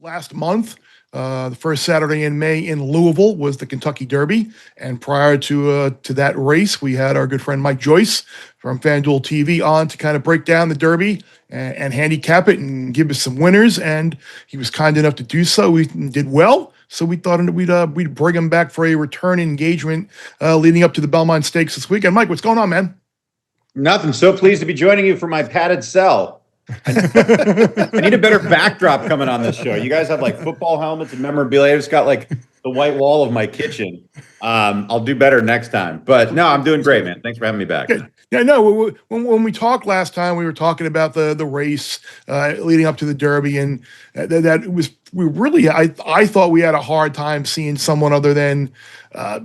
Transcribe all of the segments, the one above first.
last month. The first Saturday in May in Louisville was the Kentucky Derby, and prior to that race, we had our good friend Mike Joyce from FanDuel TV on to kind of break down the Derby and handicap it and give us some winners. And he was kind enough to do so. We did well, so we thought we'd bring him back for a return engagement leading up to the Belmont Stakes this weekend. Mike, what's going on, man? Nothing. So pleased to be joining you for my padded cell. I need a better backdrop coming on this show. You guys have like football helmets and memorabilia. I just got like the white wall of my kitchen. I'll do better next time. But no, I'm doing great, man. Thanks for having me back. Good. Yeah, no. When we talked last time, we were talking about the race leading up to the Derby, and that it was I thought we had a hard time seeing someone other than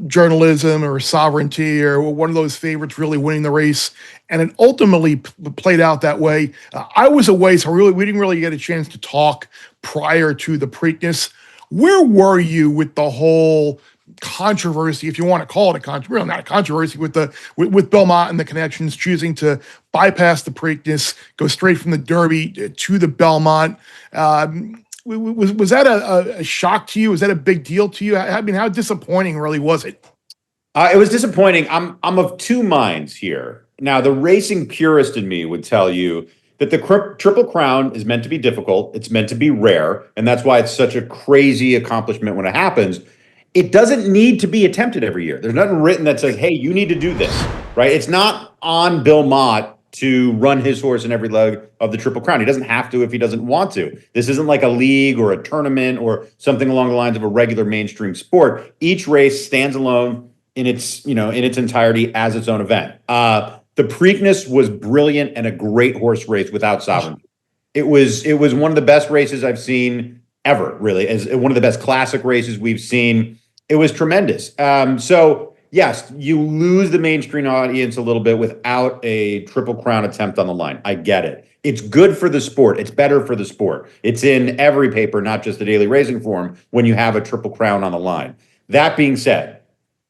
journalism or sovereignty or one of those favorites really winning the race, and it ultimately played out that way. I was away, so we didn't really get a chance to talk prior to the Preakness. Where were you with the whole controversy, if you want to call it a controversy, not a controversy, with Belmont and the connections choosing to bypass the Preakness, go straight from the Derby to the Belmont? Was that a shock to you? Was that a big deal to you? I mean, how disappointing really was it? It was disappointing. I'm of two minds here. Now, the racing purist in me would tell you that the Triple Crown is meant to be difficult. It's meant to be rare. And that's why it's such a crazy accomplishment when it happens. It doesn't need to be attempted every year. There's nothing written that says, hey, you need to do this, right? It's not on Bill Mott to run his horse in every leg of the Triple Crown. He doesn't have to if he doesn't want to. This isn't like a league or a tournament or something along the lines of a regular mainstream sport. Each race stands alone in its entirety as its own event. The Preakness was brilliant and a great horse race without sovereignty. It was one of the best races I've seen ever, really, as one of the best classic races we've seen. It was tremendous. So yes, you lose the mainstream audience a little bit without a Triple Crown attempt on the line. I get it. It's good for the sport. It's better for the sport. It's in every paper, not just the Daily Racing Form, when you have a Triple Crown on the line. That being said,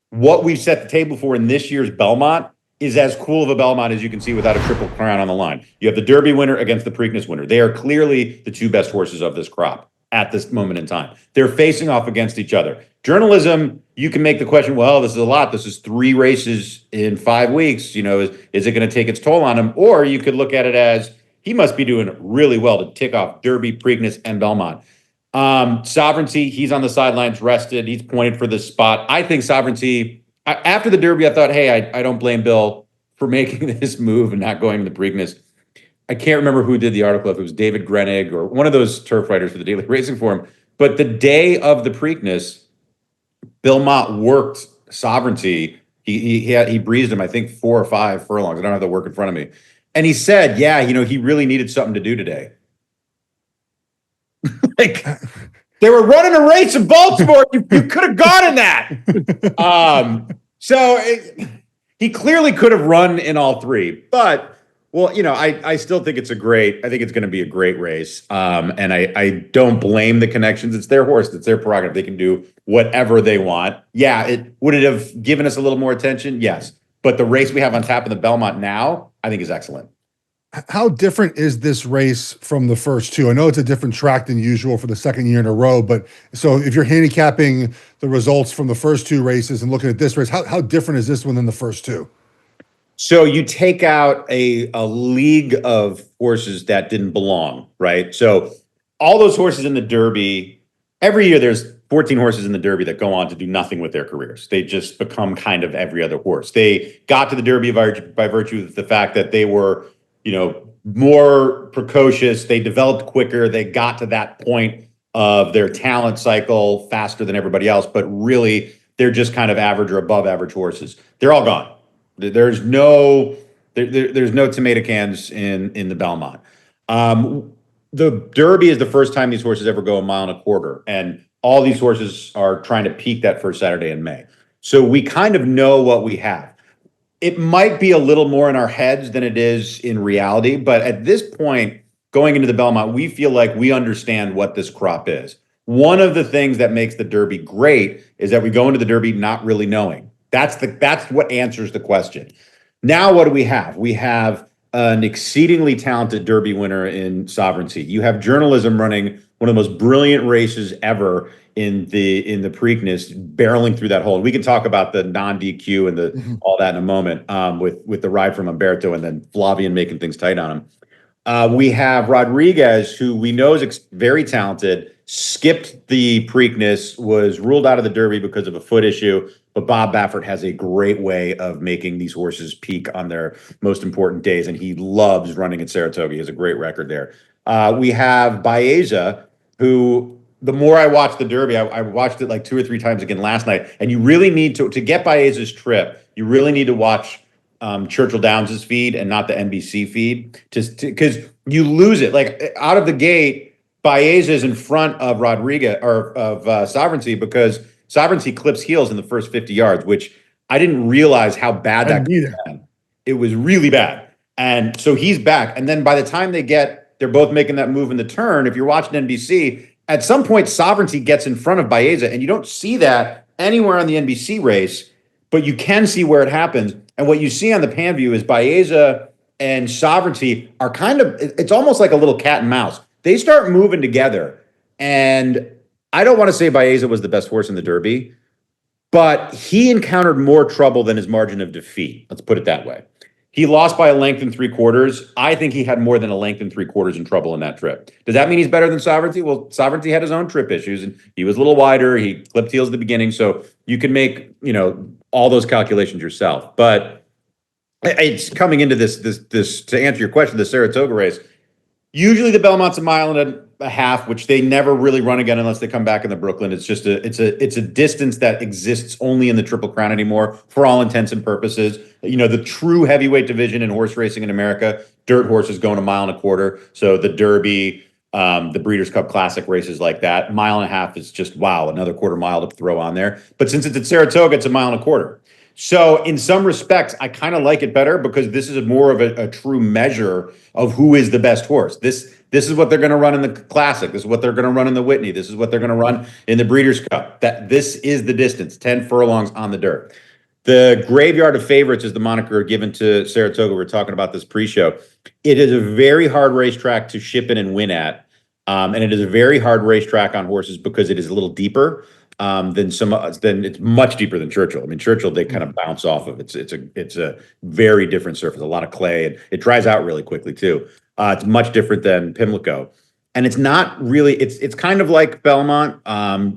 what we've set the table for in this year's Belmont is as cool of a Belmont as you can see without a Triple Crown on the line. You have the Derby winner against the Preakness winner. They are clearly the two best horses of this crop at this moment in time. They're facing off against each other. Journalism, you can make the question, well, this is a lot. This is 3 races in 5 weeks. You know, is it going to take its toll on him? Or you could look at it as he must be doing really well to tick off Derby, Preakness, and Belmont. Sovereignty, he's on the sidelines rested. He's pointed for this spot. I think Sovereignty, after the Derby, I thought, hey, I don't blame Bill for making this move and not going to the Preakness. I can't remember who did the article, if it was David Grenig or one of those turf writers for the Daily Racing Form. But the day of the Preakness, Bill Mott worked Sovereignty. He breezed him, I think, 4 or 5 furlongs. I don't have the work in front of me. And he said, yeah, he really needed something to do today. Like, they were running a race in Baltimore. You could have gone in that. He clearly could have run in all 3. But, well, I still think it's going to be a great race. And I don't blame the connections. It's their horse. It's their prerogative. They can do whatever they want. Yeah, would it have given us a little more attention? Yes. But the race we have on tap in the Belmont now, I think is excellent. How different is this race from the first 2? I know it's a different track than usual for the second year in a row, but so if you're handicapping the results from the first 2 races and looking at this race, how different is this one than the first 2? So you take out a league of horses that didn't belong, right? So all those horses in the Derby, every year there's 14 horses in the Derby that go on to do nothing with their careers. They just become kind of every other horse. They got to the Derby by virtue of the fact that they were more precocious. They developed quicker. They got to that point of their talent cycle faster than everybody else. But really, they're just kind of average or above average horses. They're all gone. There's no tomato cans in the Belmont. The Derby is the first time these horses ever go 1.25 miles, and all these horses are trying to peak that first Saturday in May. So we kind of know what we have. It might be a little more in our heads than it is in reality, but at this point, going into the Belmont, we feel like we understand what this crop is. One of the things that makes the Derby great is that we go into the Derby not really knowing. That's what answers the question. Now, what do we have? We have an exceedingly talented Derby winner in Sovereignty. You have Journalism running one of the most brilliant races ever in the Preakness, barreling through that hole. And we can talk about the non-DQ and all that in a moment, with the ride from Umberto and then Flavian making things tight on him. We have Rodriguez, who we know is very talented, skipped the Preakness, was ruled out of the Derby because of a foot issue. But Bob Baffert has a great way of making these horses peak on their most important days, and he loves running at Saratoga. He has a great record there. We have Baeza, who the more I watch the Derby, I watched it like 2 or 3 times again last night, and you really need to get Baeza's trip, you really need to watch Churchill Downs' feed and not the NBC feed, because you lose it. Like out of the gate, Baeza is in front of Rodriguez or of Sovereignty, because Sovereignty clips heels in the first 50 yards, which I didn't realize how bad that could be. It was really bad. And so he's back. And then by the time they're both making that move in the turn, if you're watching NBC, at some point Sovereignty gets in front of Baeza, and you don't see that anywhere on the NBC race, but you can see where it happens. And what you see on the pan view is Baeza and Sovereignty are it's almost like a little cat and mouse. They start moving together, and I don't want to say Baeza was the best horse in the Derby, but he encountered more trouble than his margin of defeat. Let's put it that way. He lost by a length and 3/4. I think he had more than a length and 3/4 in trouble in that trip. Does that mean he's better than Sovereignty? Well, Sovereignty had his own trip issues, and he was a little wider. He clipped heels at the beginning, so you can make all those calculations yourself. But it's coming into this to answer your question, the Saratoga race. Usually the Belmont's a mile and a half, which they never really run again unless they come back in the Brooklyn. It's just it's a distance that exists only in the Triple Crown anymore for all intents and purposes. The true heavyweight division in horse racing in America, dirt horses going a mile and a quarter. So the Derby, the Breeders' Cup Classic races like that, mile and a half is just, wow, another quarter mile to throw on there. But since it's at Saratoga, it's a mile and a quarter. So in some respects, I kind of like it better because this is more of a true measure of who is the best horse. This is what they're going to run in the Classic. This is what they're going to run in the Whitney. This is what they're going to run in the Breeders' Cup. This is the distance, 10 furlongs on the dirt. The graveyard of favorites is the moniker given to Saratoga. We're talking about this pre-show. It is a very hard racetrack to ship in and win at. And it is a very hard racetrack on horses because it is a little deeper. Then it's much deeper than Churchill. I mean, Churchill, they kind of bounce off of. It's a very different surface, a lot of clay, and it dries out really quickly too. It's much different than Pimlico, and it's not really. It's kind of like Belmont.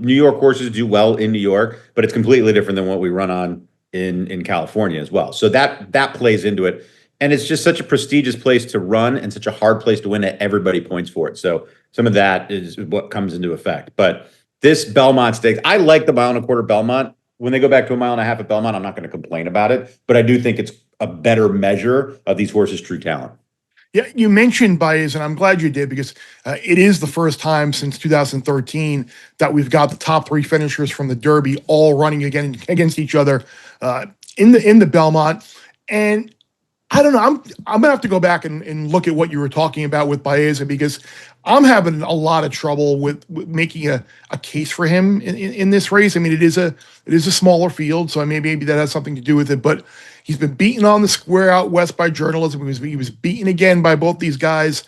New York horses do well in New York, but it's completely different than what we run on in California as well. So that plays into it, and it's just such a prestigious place to run and such a hard place to win that everybody points for it. So some of that is what comes into effect, but. This Belmont Stakes, I like the mile and a quarter Belmont. When they go back to a mile and a half at Belmont, I'm not going to complain about it, but I do think it's a better measure of these horses' true talent. Yeah, you mentioned Baez, and I'm glad you did because it is the first time since 2013 that we've got the top 3 finishers from the Derby all running again against each other in the Belmont. And I don't know, I'm gonna have to go back and look at what you were talking about with Baeza because I'm having a lot of trouble with making a case for him in this race. I mean, it is a smaller field, so maybe that has something to do with it. But he's been beaten on the square out west by Journalism. He was beaten again by both these guys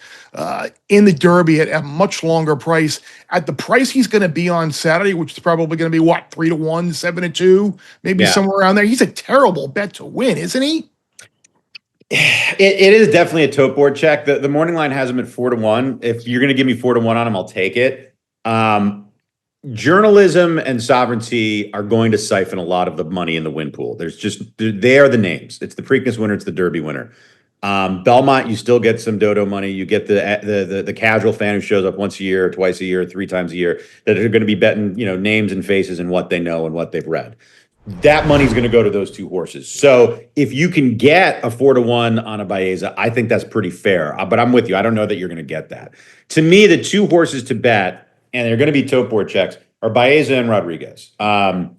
in the Derby at a much longer price. At the price he's going to be on Saturday, which is probably going to be 3-1, 7-2, maybe somewhere around there. He's a terrible bet to win, isn't he? It is definitely a tote board check. The morning line has him at 4-1. If you're going to give me 4-1 on him, I'll take it. Journalism and Sovereignty are going to siphon a lot of the money in the win pool. They are the names. It's the Preakness winner. It's the Derby winner. Belmont, you still get some dodo money. You get the casual fan who shows up once a year, twice a year, 3 times a year that are going to be betting, names and faces and what they know and what they've read. That money's going to go to those 2 horses. So if you can get a 4-1 on a Baeza, I think that's pretty fair. But I'm with you. I don't know that you're going to get that. To me, the 2 horses to bet, and they're going to be tote board checks, are Baeza and Rodriguez. I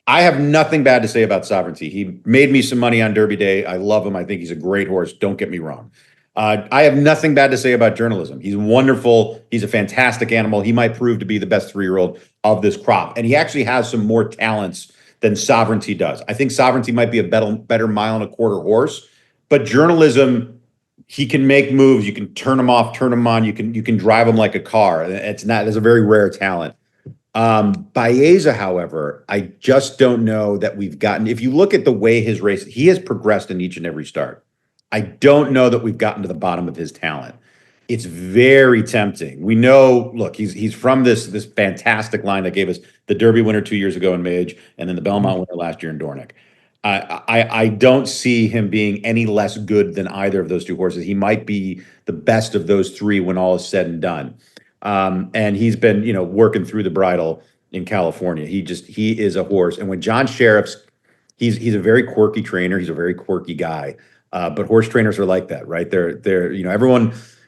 have nothing bad to say about Sovereignty. He made me some money on Derby Day. I love him. I think he's a great horse. Don't get me wrong. I have nothing bad to say about Journalism. He's wonderful. He's a fantastic animal. He might prove to be the best 3-year-old of this crop. And he actually has some more talents than Sovereignty does. I think Sovereignty might be a better mile and a quarter horse, but Journalism he can make moves. You can turn him off, turn him on. You can drive him like a car. It's a very rare talent. Baeza, however, I just don't know that we've gotten, if you look at the way his race, he has progressed in each and every start. I don't know that we've gotten to the bottom of his talent. It's very tempting. We know, look, he's from this fantastic line that gave us the Derby winner 2 years ago in Mage, and then the Belmont winner last year in Dornick. I don't see him being any less good than either of those two horses. He might be the best of those three when all is said and done. And he's been, working through the bridle in California. He is a horse. And when John Sheriff's, he's a very quirky trainer. He's a very quirky guy. But horse trainers are like that, right? They're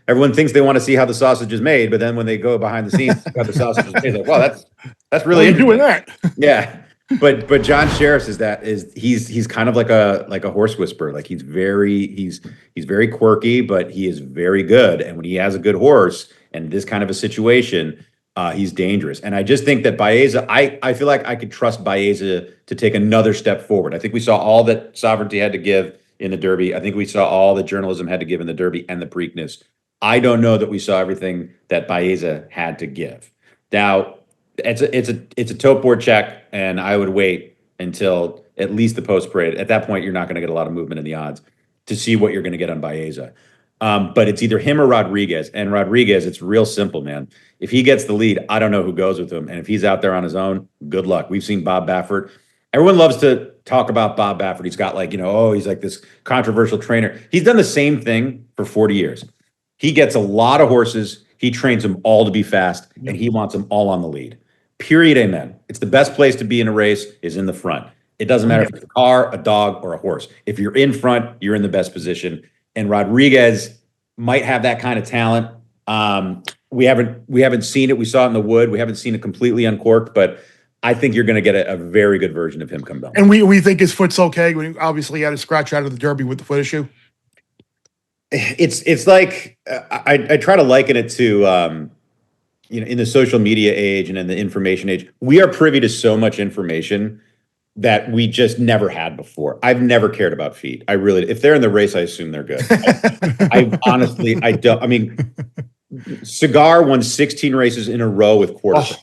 everyone thinks they want to see how the sausage is made, but then when they go behind the scenes, how the sausage is made, like, wow, that's really You're doing that. Yeah. But John Sheriff's he's kind of like a horse whisperer. Like he's very quirky, but he is very good. And when he has a good horse and this kind of a situation, he's dangerous. And I just think that Baeza, I feel like I could trust Baeza to take another step forward. I think we saw all that Sovereignty had to give in the Derby. I think we saw all that journalism had to give in the Derby and the Preakness. I don't know that we saw everything that Baeza had to give. Now, it's a tote board check, and I would wait until at least the post parade. At that point, you're not going to get a lot of movement in the odds to see what you're going to get on Baeza. But it's either him or Rodriguez. And Rodriguez, it's real simple, man. If he gets the lead, I don't know who goes with him. And if he's out there on his own, good luck. We've seen Bob Baffert. Everyone loves to talk about Bob Baffert. He's got he's like this controversial trainer. He's done the same thing for 40 years. He gets a lot of horses. He trains them all to be fast, and he wants them all on the lead. Period. Amen. It's the best place to be in a race is in the front. It doesn't matter if it's a car, a dog, or a horse. If you're in front, you're in the best position. And Rodriguez might have that kind of talent. We haven't seen it. We saw it in the Wood. We haven't seen it completely uncorked, but I think you're going to get a very good version of him come down. And we think his foot's okay. When obviously he had a scratch out of the Derby with the foot issue. It's like I try to liken it to in the social media age and in the information age, we are privy to so much information that we just never had before. I've never cared about feet. If they're in the race, I assume they're good. I honestly, I don't. I mean, Cigar won 16 races in a row with quarters,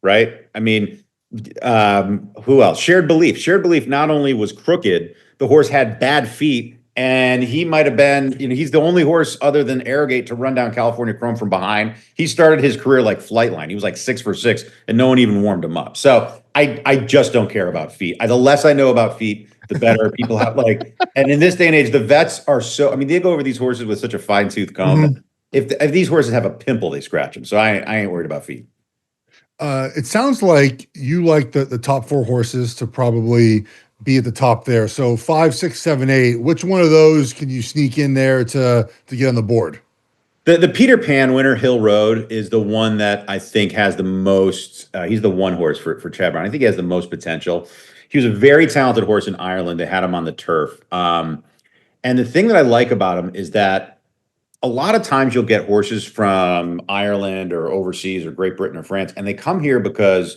right? I mean, who else? Shared Belief. Shared Belief not only was crooked, the horse had bad feet. And he might have been, he's the only horse other than Arrogate to run down California Chrome from behind. He started his career like Flightline. He was like 6 for 6, and no one even warmed him up. So I just don't care about feet. The less I know about feet, the better. People have and in this day and age, the vets are they go over these horses with such a fine tooth comb. Mm-hmm. If these horses have a pimple, they scratch them. So I ain't worried about feet. It sounds like you like the top 4 horses to probably be at the top there. So 5, 6, 7, 8. Which one of those can you sneak in there to get on the board? The Peter Pan winner, Hill Road, is the one that I think has the most. He's the one horse for Chad Brown. I think he has the most potential. He was a very talented horse in Ireland. They had him on the turf. And the thing that I like about him is that a lot of times you'll get horses from Ireland or overseas or Great Britain or France, and they come here because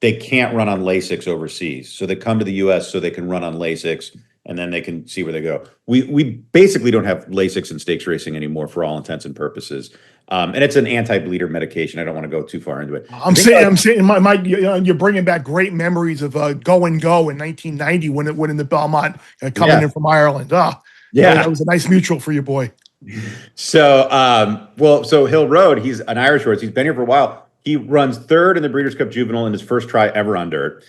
they can't run on Lasix overseas. So they come to the U.S. so they can run on Lasix, and then they can see where they go. We basically don't have Lasix in stakes racing anymore for all intents and purposes. And it's an anti-bleeder medication. I don't want to go too far into it. I'm saying, Mike, you're bringing back great memories of Go and Go in 1990 when it went in the Belmont coming in from Ireland. That was a nice mutual for your boy. So, so Hill Road, he's an Irish horse. He's been here for a while. He runs 3rd in the Breeders' Cup Juvenile in his first try ever on dirt.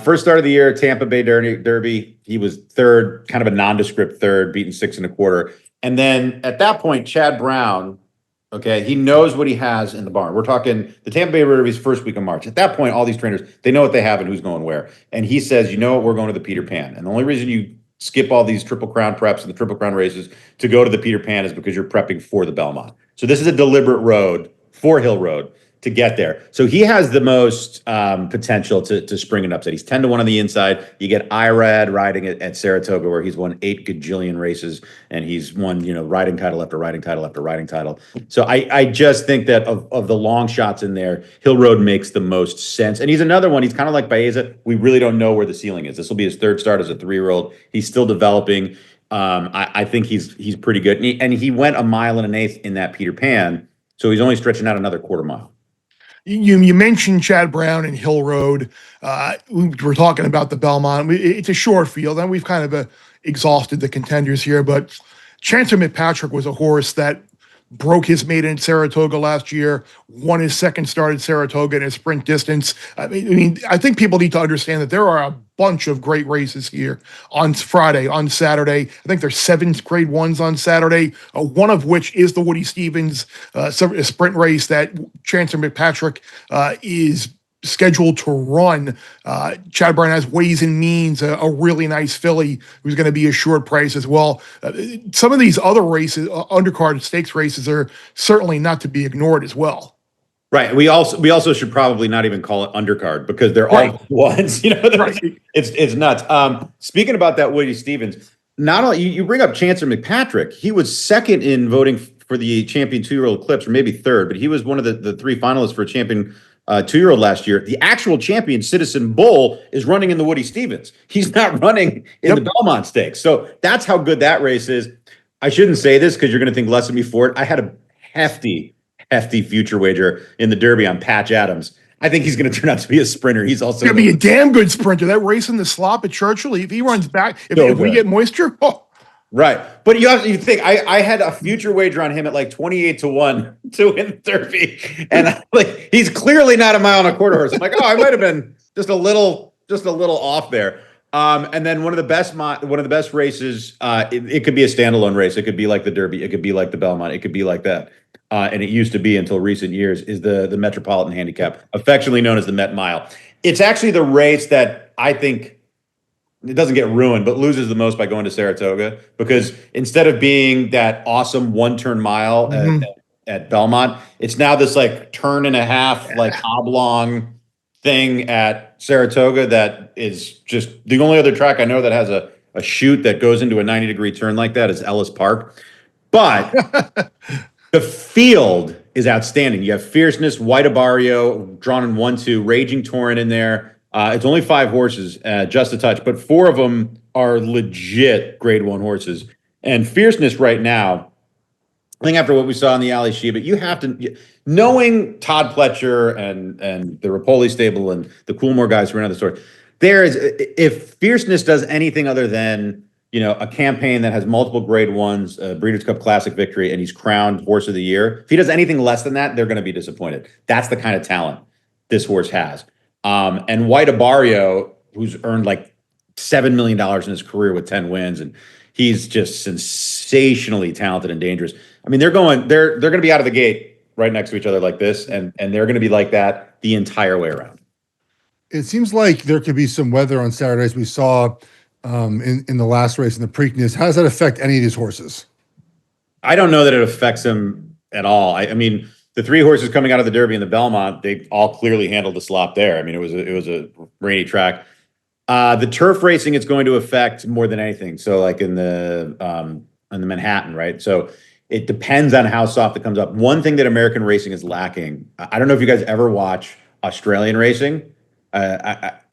First start of the year, Tampa Bay Derby. He was 3rd, kind of a nondescript 3rd, beaten 6 1/4. And then at that point, Chad Brown, he knows what he has in the barn. We're talking the Tampa Bay Derby's first week of March. At that point, all these trainers, they know what they have and who's going where. And he says, we're going to the Peter Pan. And the only reason you skip all these Triple Crown preps and the Triple Crown races to go to the Peter Pan is because you're prepping for the Belmont. So this is a deliberate road for Hill Road to get there. So he has the most potential to spring an upset. He's 10-1 on the inside. You get Irad riding at Saratoga, where he's won 8 gajillion races, and he's won, riding title after riding title after riding title. So I just think that of the long shots in there, Hill Road makes the most sense. And he's another one. He's kind of like Baeza. We really don't know where the ceiling is. This will be his 3rd start as a 3-year-old. He's still developing. I think he's pretty good, and he went 1.125 miles in that Peter Pan, so he's only stretching out another quarter mile. You mentioned Chad Brown and Hill Road. We were talking about the Belmont. It's a short field, and we've kind of exhausted the contenders here. But Chancer McPatrick was a horse that broke his maiden at Saratoga last year, won his second start at Saratoga in a sprint distance. I think people need to understand that there are a bunch of great races here on Friday, on Saturday. I think there's 7 grade ones on Saturday, one of which is the Woody Stevens a sprint race that Chancer McPatrick is scheduled to run. Chad Brown has Ways and Means, a really nice filly who's going to be a short price as well. Some of these other races, undercard stakes races, are certainly not to be ignored as well. Right. We also should probably not even call it undercard because they're all ones. Right. It's nuts. Speaking about that Woody Stevens, not only you bring up Chancer McPatrick, he was second in voting for the champion 2-year-old Eclipse, or maybe third, but he was one of the 3 finalists for a champion 2-year-old last year. The actual champion, Citizen Bull, is running in the Woody Stevens. He's not running in the Belmont Stakes. So that's how good that race is. I shouldn't say this because you're going to think less of me for it. I had a hefty future wager in the Derby on Patch Adams. I think he's going to turn out to be a sprinter. He's also going to be a damn good sprinter. That race in the slop at Churchill, if he runs back, if we get moisture, Right. But you think I had a future wager on him at like 28-1 to win Derby. And like he's clearly not a 1.25 mile horse. I'm like, I might have been just a little off there. And then one of the best races, it could be a standalone race. It could be like the Derby, it could be like the Belmont, it could be like that. And it used to be until recent years, is the Metropolitan Handicap, affectionately known as the Met Mile. It's actually the race that I think it doesn't get ruined, but loses the most by going to Saratoga, because instead of being that awesome 1-turn mile at Belmont, it's now this like turn and a half, like oblong thing at Saratoga that is just the only other track I know that has a chute that goes into a 90-degree turn like that is Ellis Park. But the field is outstanding. You have Fierceness, White Abario, drawn in 1-2, Raging Torrent in there. It's only 5 horses, just a touch, but 4 of them are legit grade 1 horses. And Fierceness right now, I think after what we saw in the Alley Sheba, you have to, knowing Todd Pletcher and the Rapoli stable and the Coolmore guys who ran the store, if Fierceness does anything other than, a campaign that has multiple grade 1s, a Breeders' Cup Classic victory, and he's crowned Horse of the Year, if he does anything less than that, they're going to be disappointed. That's the kind of talent this horse has. And White Abario, who's earned like $7 million in his career with 10 wins, and he's just sensationally talented and dangerous. I mean, they're going to be out of the gate right next to each other like this, and they're going to be like that the entire way around. It seems like there could be some weather on Saturdays. We saw in the last race in the Preakness. How does that affect any of these horses? I don't know that it affects them at all. I mean, the 3 horses coming out of the Derby and the Belmont, they all clearly handled the slop there. I mean, it was a rainy track. The turf racing, it's going to affect more than anything. So like in the Manhattan, right? So it depends on how soft it comes up. One thing that American racing is lacking, I don't know if you guys ever watch Australian racing.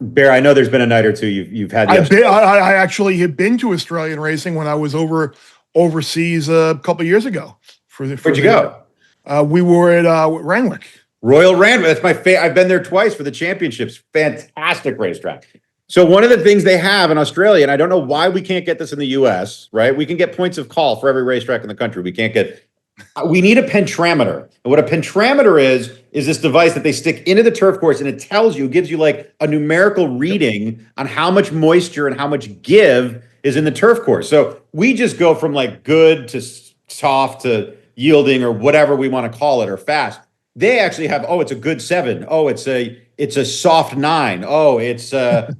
Bear, I know there's been a night or two you've had. I actually had been to Australian racing when I was overseas a couple of years ago. Where'd you go? We were at Randwick. Royal Randwick. That's my favorite. I've been there twice for the championships. Fantastic racetrack. So one of the things they have in Australia, and I don't know why we can't get this in the U.S., right? We can get points of call for every racetrack in the country. We need a pentrameter. And what a pentrameter is this device that they stick into the turf course, and it gives you like a numerical reading on how much moisture and how much give is in the turf course. So we just go from like good to soft to yielding or whatever we want to call it, or fast. They actually have, it's a good 7. It's a soft 9. It's a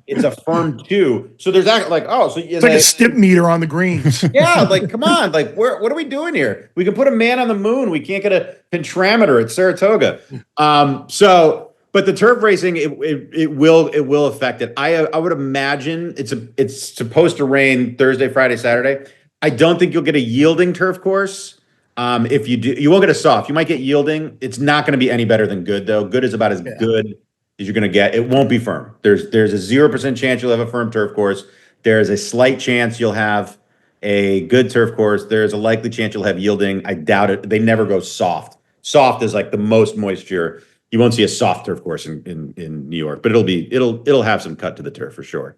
firm 2. So there's that it's like a stip meter on the greens. Yeah, like come on, like what are we doing here? We can put a man on the moon. We can't get a pentrameter at Saratoga. But the turf racing, it will affect it. I would imagine it's supposed to rain Thursday, Friday, Saturday. I don't think you'll get a yielding turf course. If you do, you won't get a soft. You might get yielding. It's not going to be any better than good, though. Good is about as good as you're going to get. It won't be firm. There's a 0% chance you'll have a firm turf course. There's a slight chance you'll have a good turf course, there's a likely chance you'll have yielding. I doubt it. They never go soft. Soft is like the most moisture. You won't see a soft turf course in New York, but it'll have some cut to the turf for sure.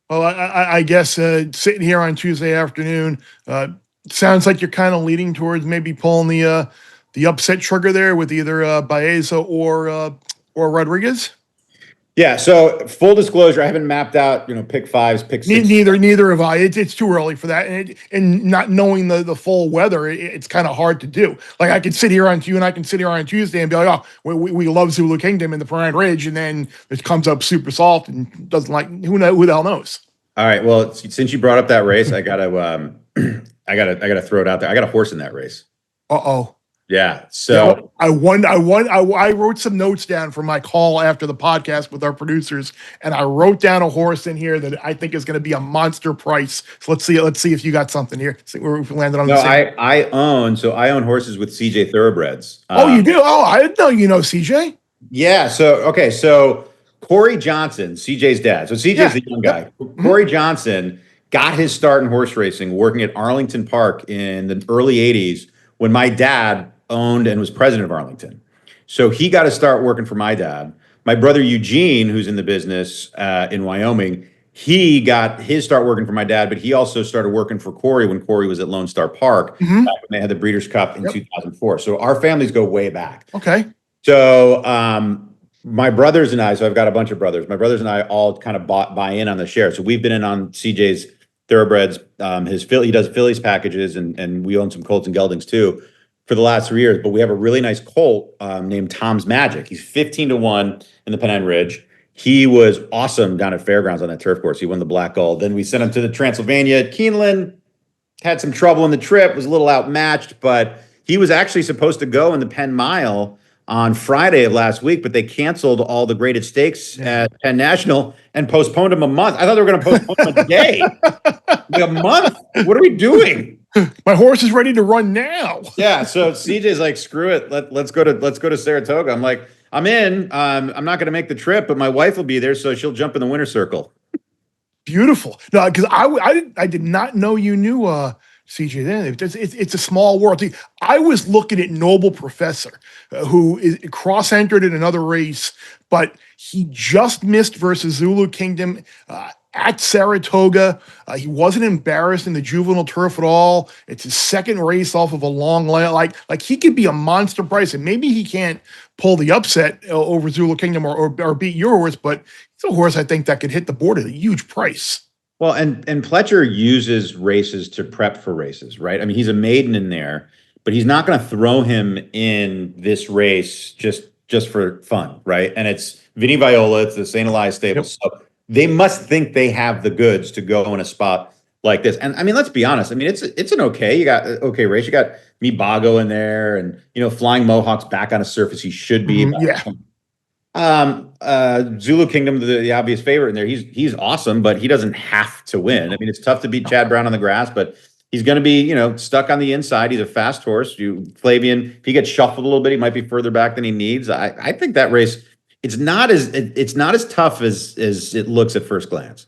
Well, I guess sitting here on Tuesday afternoon, sounds like you're kind of leaning towards maybe pulling the upset trigger there with either Baeza or Rodriguez. Yeah. So full disclosure, I haven't mapped out, pick fives, pick six. Neither have I. It's too early for that, and not knowing the full weather, it's kind of hard to do. Like I can sit here on Tuesday and be like, oh, we love Zulu Kingdom in the Pine Ridge, and then it comes up super soft and doesn't like who the hell knows. All right. Well, since you brought up that race, I gotta throw it out there. I got a horse in that race. Uh-oh. Yeah. So I wrote some notes down for my call after the podcast with our producers, and I wrote down a horse in here that I think is going to be a monster price. So let's see if you got something here. See where we landed on. No, I own horses with CJ Thoroughbreds. Oh, you do? Oh, I didn't know you know CJ. Yeah. So Corey Johnson, CJ's dad. So CJ's the young guy. Corey Johnson got his start in horse racing working at Arlington Park in the early 80s when my dad owned and was president of Arlington. So he got to start working for my dad. My brother Eugene, who's in the business in Wyoming, he got his start working for my dad, but he also started working for Corey when Corey was at Lone Star Park back when they had the Breeders' Cup in 2004. So our families go way back. Okay. So my brothers and I, so I've got a bunch of brothers. My brothers and I all kind of buy in on the share. So we've been in on CJ's Thoroughbreds. He does Phillies packages, and we own some Colts and Geldings too for the last 3 years. But we have a really nice colt named Tom's Magic. He's 15-1 in the Pennine Ridge. He was awesome down at Fairgrounds on that turf course. He won the Black Gold. Then we sent him to the Transylvania at Keeneland. Had some trouble in the trip. Was a little outmatched, but he was actually supposed to go in the Penn Mile on Friday of last week, but they canceled all the graded stakes at Penn National and postponed him a month. I thought they were going to postpone him a day. Like a month? What are we doing? My horse is ready to run now. Yeah, so CJ's like, screw it. Let's go to Saratoga. I'm like, I'm in. I'm not going to make the trip, but my wife will be there, so she'll jump in the winner's circle. Beautiful. No, because I did not know you knew CJ. Then it's a small world. I was looking at Noble Professor, who is cross-entered in another race, but he just missed versus Zulu Kingdom at Saratoga. He wasn't embarrassed in the juvenile turf at all. It's his second race off of a long line. Like he could be a monster price, and maybe he can't pull the upset over Zulu Kingdom or beat your horse, but it's a horse I think that could hit the board at a huge price. Well, and Pletcher uses races to prep for races, right? I mean, he's a maiden in there, but he's not going to throw him in this race just for fun, right? And it's Vinny Viola, it's the St. Elias stable. Yep. So they must think they have the goods to go in a spot like this. And I mean, let's be honest. I mean, it's an okay race. You got Mibago in there, and Flying Mohawk's back on a surface he should be. Yeah. Zulu Kingdom, the obvious favorite in there. He's awesome, but he doesn't have to win. I mean, it's tough to beat Chad Brown on the grass, but he's going to be, stuck on the inside. He's a fast horse. Flavian, if he gets shuffled a little bit, he might be further back than he needs. I think that race, it's not as tough as it looks at first glance.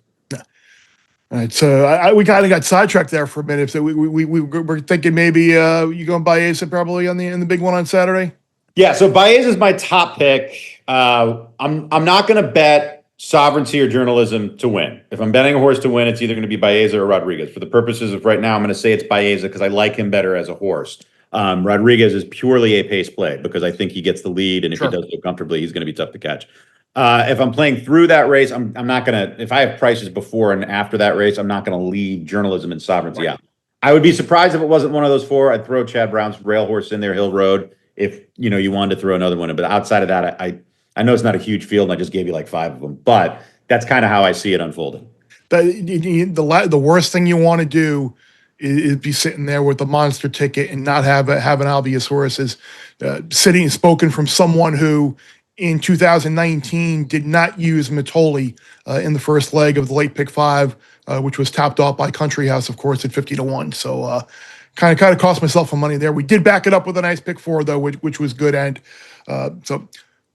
All right, so we kind of got sidetracked there for a minute. So we were thinking maybe you going Baeza probably in the big one on Saturday. Yeah, so Baeza is my top pick. I'm not going to bet sovereignty or journalism to win. If I'm betting a horse to win, it's either going to be Baeza or Rodriguez. For the purposes of right now, I'm going to say it's Baeza because I like him better as a horse. Rodriguez is purely a pace play because I think he gets the lead, and if he does so comfortably, he's going to be tough to catch. If I'm playing through that race, I'm not going to. If I have prices before and after that race, I'm not going to leave journalism and sovereignty out. I would be surprised if it wasn't one of those four. I'd throw Chad Brown's rail horse in there, Hill Road, if you wanted to throw another one in. But outside of that, I know it's not a huge field, and I just gave you like 5 of them. But that's kind of how I see it unfolding. The worst thing you want to do is be sitting there with the monster ticket and not have an obvious horse. Spoken from someone who in 2019 did not use Mitoli in the first leg of the late pick 5, which was topped off by Country House, of course, at 50-1. So kind of cost myself some money there. We did back it up with a nice pick 4 though, which was good. And so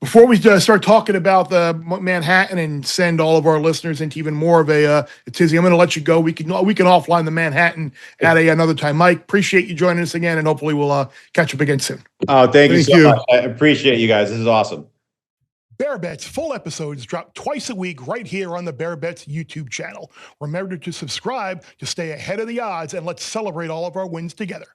Before we start talking about the Manhattan and send all of our listeners into even more of a tizzy, I'm going to let you go. We can offline the Manhattan at another time. Mike, appreciate you joining us again, and hopefully we'll catch up again soon. Oh, thank you so much. I appreciate you guys. This is awesome. Bear Bets full episodes drop twice a week right here on the Bear Bets YouTube channel. Remember to subscribe to stay ahead of the odds, and let's celebrate all of our wins together.